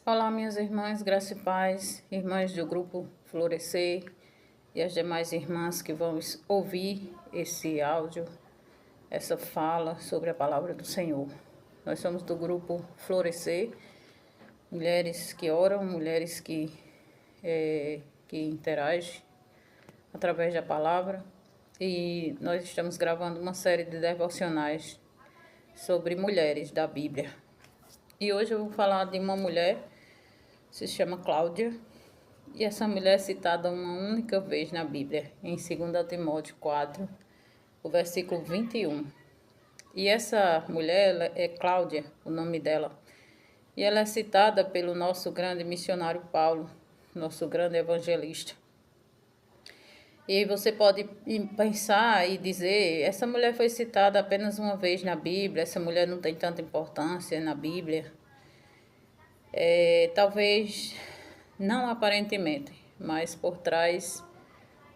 Olá, minhas irmãs, graça e paz, irmãs do grupo Florescer e as demais irmãs que vão ouvir esse áudio, essa fala sobre a palavra do Senhor. Nós somos do grupo Florescer, mulheres que oram, mulheres que interagem através da palavra, e nós estamos gravando uma série de devocionais sobre mulheres da Bíblia. E hoje eu vou falar de uma mulher, se chama Cláudia, e essa mulher é citada uma única vez na Bíblia, em 2 Timóteo 4, o versículo 21. E essa mulher ela é Cláudia, o nome dela, e ela é citada pelo nosso grande missionário Paulo, nosso grande evangelista. E você pode pensar e dizer, essa mulher foi citada apenas uma vez na Bíblia, essa mulher não tem tanta importância na Bíblia. Talvez não aparentemente, mas por trás,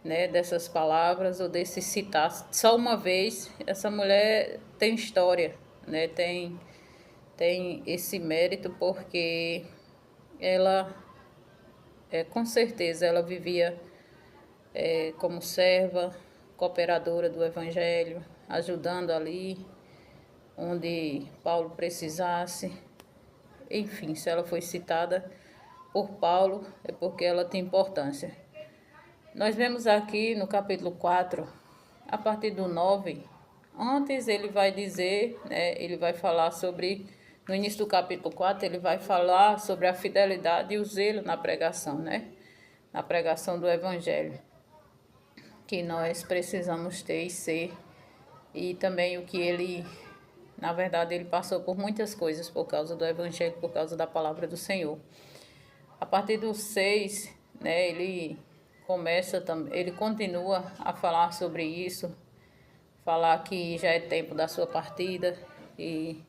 né, dessas palavras ou desse citar só uma vez, essa mulher tem história, né, tem esse mérito porque ela, com certeza, ela vivia como serva, cooperadora do Evangelho, ajudando ali onde Paulo precisasse. Enfim, se ela foi citada por Paulo, é porque ela tem importância. Nós vemos aqui no capítulo 4, a partir do 9, antes ele vai dizer, né, ele vai falar sobre, no início do capítulo 4, ele vai falar sobre a fidelidade e o zelo na pregação, né? Na pregação do Evangelho, que nós precisamos ter e ser, e também o que ele, na verdade, ele passou por muitas coisas por causa do Evangelho, por causa da palavra do Senhor. A partir do 6, né, ele continua a falar sobre isso, falar que já é tempo da sua partida, e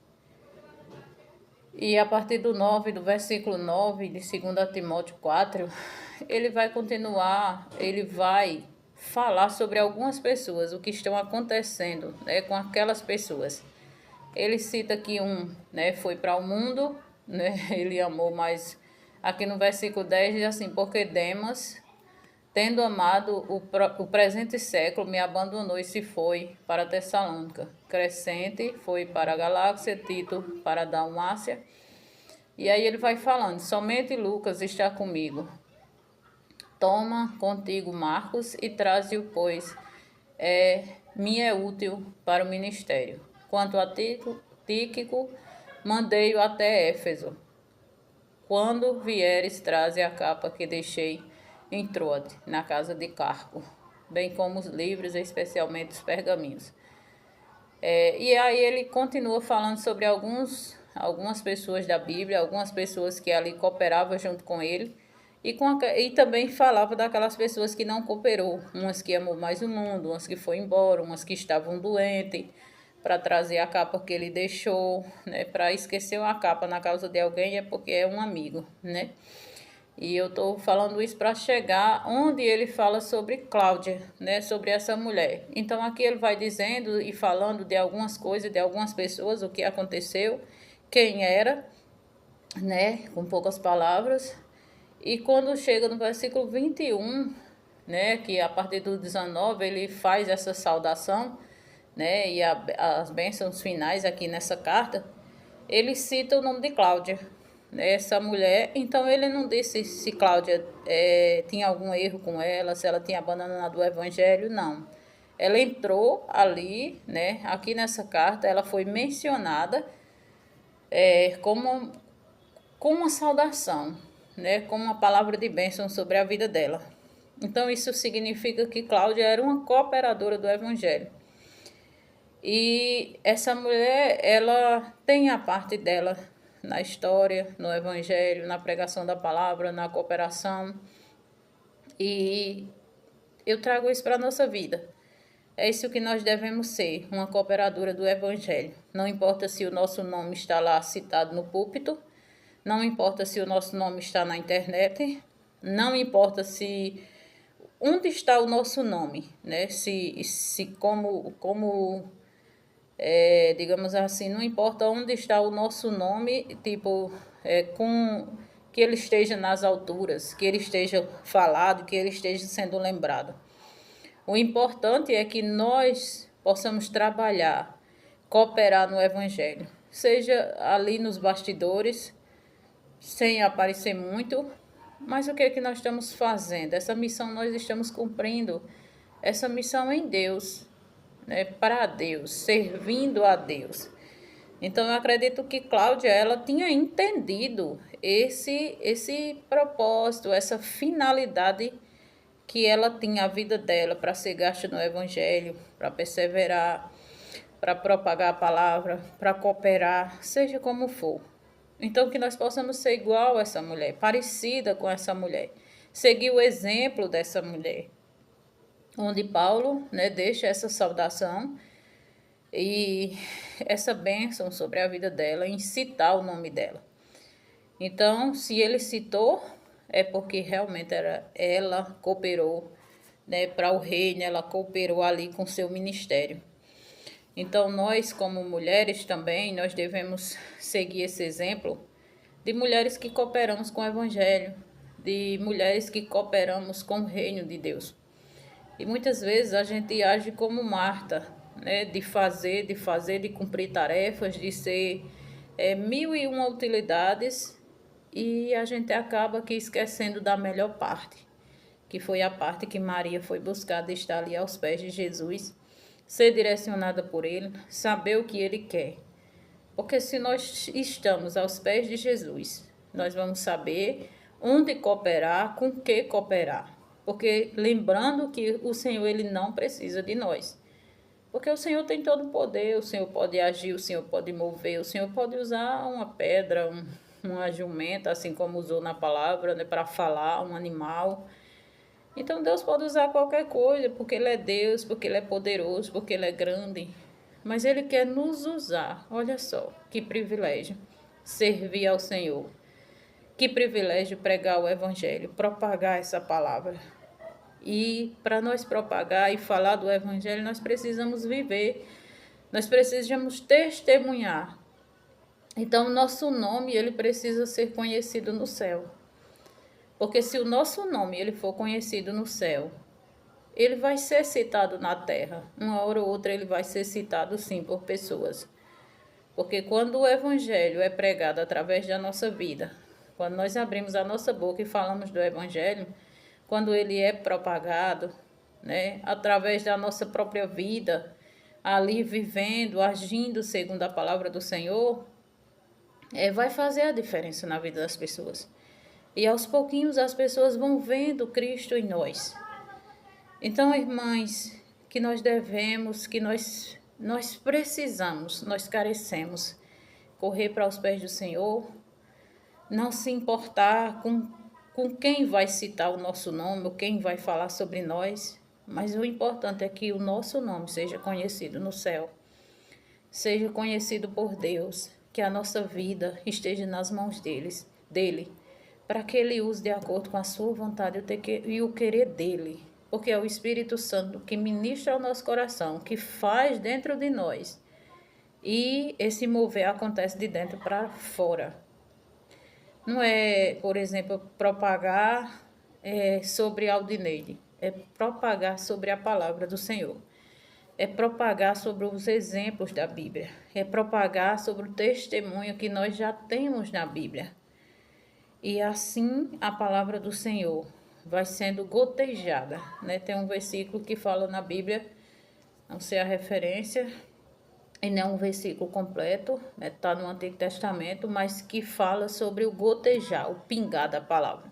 a partir do 9, do versículo 9 de 2 Timóteo 4, ele vai continuar, ele vai falar sobre algumas pessoas, o que estão acontecendo, né, com aquelas pessoas. Ele cita que né, foi para o mundo, né, ele amou, mas aqui no versículo 10 diz assim, porque Demas, tendo amado o presente século, me abandonou e se foi para Tessalônica. Crescente foi para a Galáxia, Tito para a Dalmácia. E aí ele vai falando, somente Lucas está comigo. Toma contigo Marcos e traze-o, pois me é útil para o ministério. Quanto a Tíquico, mandei-o até Éfeso. Quando vieres, traze a capa que deixei em Troade, na casa de Carpo, bem como os livros, especialmente os pergaminhos. E aí ele continua falando sobre algumas pessoas da Bíblia, algumas pessoas que ali cooperavam junto com ele, e também falava daquelas pessoas que não cooperou, umas que amou mais o mundo, umas que foi embora, umas que estavam doentes, para trazer a capa que ele deixou, né? Para esquecer uma capa na causa de alguém é porque é um amigo, né? E eu estou falando isso para chegar onde ele fala sobre Cláudia, né? Sobre essa mulher. Então aqui ele vai dizendo e falando de algumas coisas, de algumas pessoas, o que aconteceu, quem era, né? Com poucas palavras. E quando chega no versículo 21, né? Que a partir do 19 ele faz essa saudação, né, e as bênçãos finais aqui nessa carta, ele cita o nome de Cláudia, né, essa mulher. Então ele não disse se Cláudia tinha algum erro com ela, se ela tinha abandonado o evangelho, não. Ela entrou ali, né, aqui nessa carta, ela foi mencionada com uma saudação, né, com uma palavra de bênção sobre a vida dela. Então isso significa que Cláudia era uma cooperadora do evangelho. E essa mulher, ela tem a parte dela na história, no evangelho, na pregação da palavra, na cooperação. E eu trago isso para a nossa vida. É isso que nós devemos ser, uma cooperadora do evangelho. Não importa se o nosso nome está lá citado no púlpito, não importa se o nosso nome está na internet, não importa se onde está o nosso nome, né? Se digamos assim, não importa onde está o nosso nome, tipo, que ele esteja nas alturas, que ele esteja falado, que ele esteja sendo lembrado. O importante é que nós possamos trabalhar, cooperar no Evangelho, seja ali nos bastidores, sem aparecer muito, mas o que é que nós estamos fazendo? Essa missão nós estamos cumprindo, essa missão em Deus, né, para Deus, servindo a Deus. Então eu acredito que Cláudia, ela tinha entendido esse propósito, essa finalidade que ela tinha a vida dela para ser gasta no Evangelho, para perseverar, para propagar a palavra, para cooperar, seja como for. Então que nós possamos ser igual a essa mulher, parecida com essa mulher, seguir o exemplo dessa mulher, onde Paulo, né, deixa essa saudação e essa bênção sobre a vida dela, em citar o nome dela. Então, se ele citou, é porque realmente ela cooperou, né, para o reino, ela cooperou ali com seu ministério. Então, nós como mulheres também, nós devemos seguir esse exemplo de mulheres que cooperamos com o Evangelho, de mulheres que cooperamos com o reino de Deus. E muitas vezes a gente age como Marta, né, de cumprir tarefas, de ser mil e uma utilidades, e a gente acaba aqui esquecendo da melhor parte, que foi a parte que Maria foi buscar, de estar ali aos pés de Jesus, ser direcionada por ele, saber o que ele quer. Porque se nós estamos aos pés de Jesus, nós vamos saber onde cooperar, com que cooperar. Porque lembrando que o Senhor, ele não precisa de nós. Porque o Senhor tem todo o poder, o Senhor pode agir, o Senhor pode mover, o Senhor pode usar uma pedra, uma jumenta, assim como usou na palavra, né, para falar, um animal. Então Deus pode usar qualquer coisa, porque Ele é Deus, porque Ele é poderoso, porque Ele é grande. Mas Ele quer nos usar. Olha só, que privilégio servir ao Senhor. Que privilégio pregar o Evangelho, propagar essa palavra. E para nós propagar e falar do Evangelho, nós precisamos viver, nós precisamos testemunhar. Então, o nosso nome, ele precisa ser conhecido no céu. Porque se o nosso nome ele for conhecido no céu, ele vai ser citado na terra. Uma hora ou outra ele vai ser citado sim por pessoas. Porque quando o Evangelho é pregado através da nossa vida, quando nós abrimos a nossa boca e falamos do Evangelho, quando ele é propagado, né, através da nossa própria vida, ali vivendo, agindo segundo a palavra do Senhor, vai fazer a diferença na vida das pessoas. E aos pouquinhos as pessoas vão vendo Cristo em nós. Então, irmãs, que nós devemos, que nós precisamos, nós carecemos correr para os pés do Senhor, não se importar com quem vai citar o nosso nome, ou quem vai falar sobre nós, mas o importante é que o nosso nome seja conhecido no céu, seja conhecido por Deus, que a nossa vida esteja nas mãos dele, para que ele use de acordo com a sua vontade e o querer dele, porque é o Espírito Santo que ministra ao nosso coração, que faz dentro de nós, e esse mover acontece de dentro para fora. Não é, por exemplo, propagar sobre Aldineide, é propagar sobre a palavra do Senhor. É propagar sobre os exemplos da Bíblia. É propagar sobre o testemunho que nós já temos na Bíblia. E assim a palavra do Senhor vai sendo gotejada, né? Tem um versículo que fala na Bíblia, não sei a referência, e não é um versículo completo, né? Está no Antigo Testamento, mas que fala sobre o gotejar, o pingar da palavra.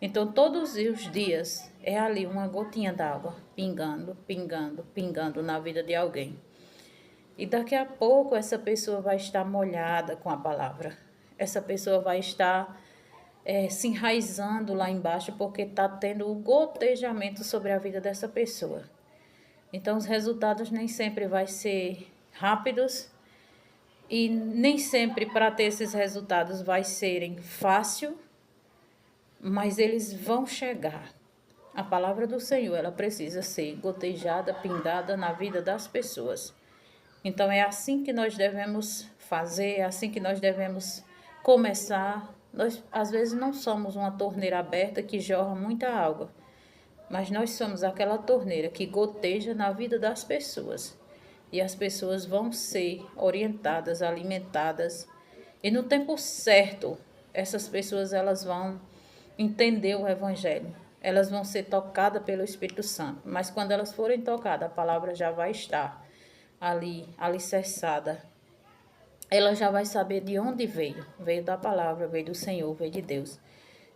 Então, todos os dias é ali uma gotinha d'água, pingando, pingando, pingando na vida de alguém. E daqui a pouco essa pessoa vai estar molhada com a palavra. Essa pessoa vai estar se enraizando lá embaixo, porque está tendo o gotejamento sobre a vida dessa pessoa. Então, os resultados nem sempre vão ser rápidos e nem sempre para ter esses resultados vai serem fácil, mas eles vão chegar. A palavra do Senhor, ela precisa ser gotejada, pingada na vida das pessoas. Então, é assim que nós devemos fazer, é assim que nós devemos começar Nós, às vezes, não somos uma torneira aberta que jorra muita água, mas nós somos aquela torneira que goteja na vida das pessoas. E as pessoas vão ser orientadas, alimentadas. E no tempo certo, essas pessoas elas vão entender o evangelho. Elas vão ser tocadas pelo Espírito Santo. Mas quando elas forem tocadas, a palavra já vai estar ali, alicerçada. Ela já vai saber de onde veio. Veio da palavra, veio do Senhor, veio de Deus.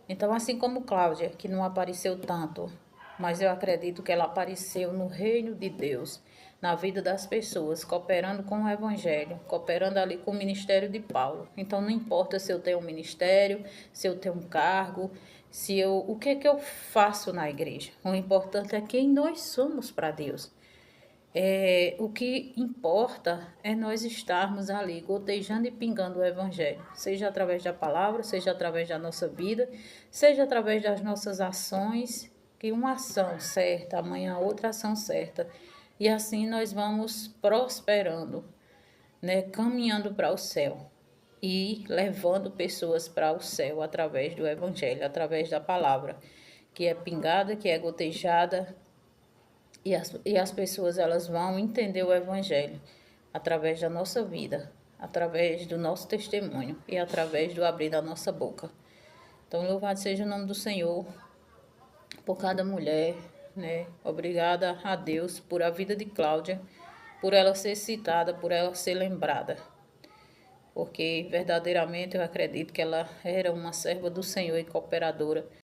Então, assim como Cláudia, que não apareceu tanto, mas eu acredito que ela apareceu no reino de Deus, na vida das pessoas, cooperando com o Evangelho, cooperando ali com o ministério de Paulo. Então, não importa se eu tenho um ministério, se eu tenho um cargo, o que é que eu faço na igreja. O importante é quem nós somos para Deus. O que importa é nós estarmos ali gotejando e pingando o Evangelho, seja através da palavra, seja através da nossa vida, seja através das nossas ações, que uma ação certa, amanhã outra ação certa. E assim nós vamos prosperando, né, caminhando para o céu e levando pessoas para o céu através do Evangelho, através da palavra, que é pingada, que é gotejada, e as pessoas elas vão entender o Evangelho através da nossa vida, através do nosso testemunho e através do abrir da nossa boca. Então, louvado seja o nome do Senhor por cada mulher, né? Obrigada a Deus por a vida de Cláudia, por ela ser citada, por ela ser lembrada. Porque verdadeiramente eu acredito que ela era uma serva do Senhor e cooperadora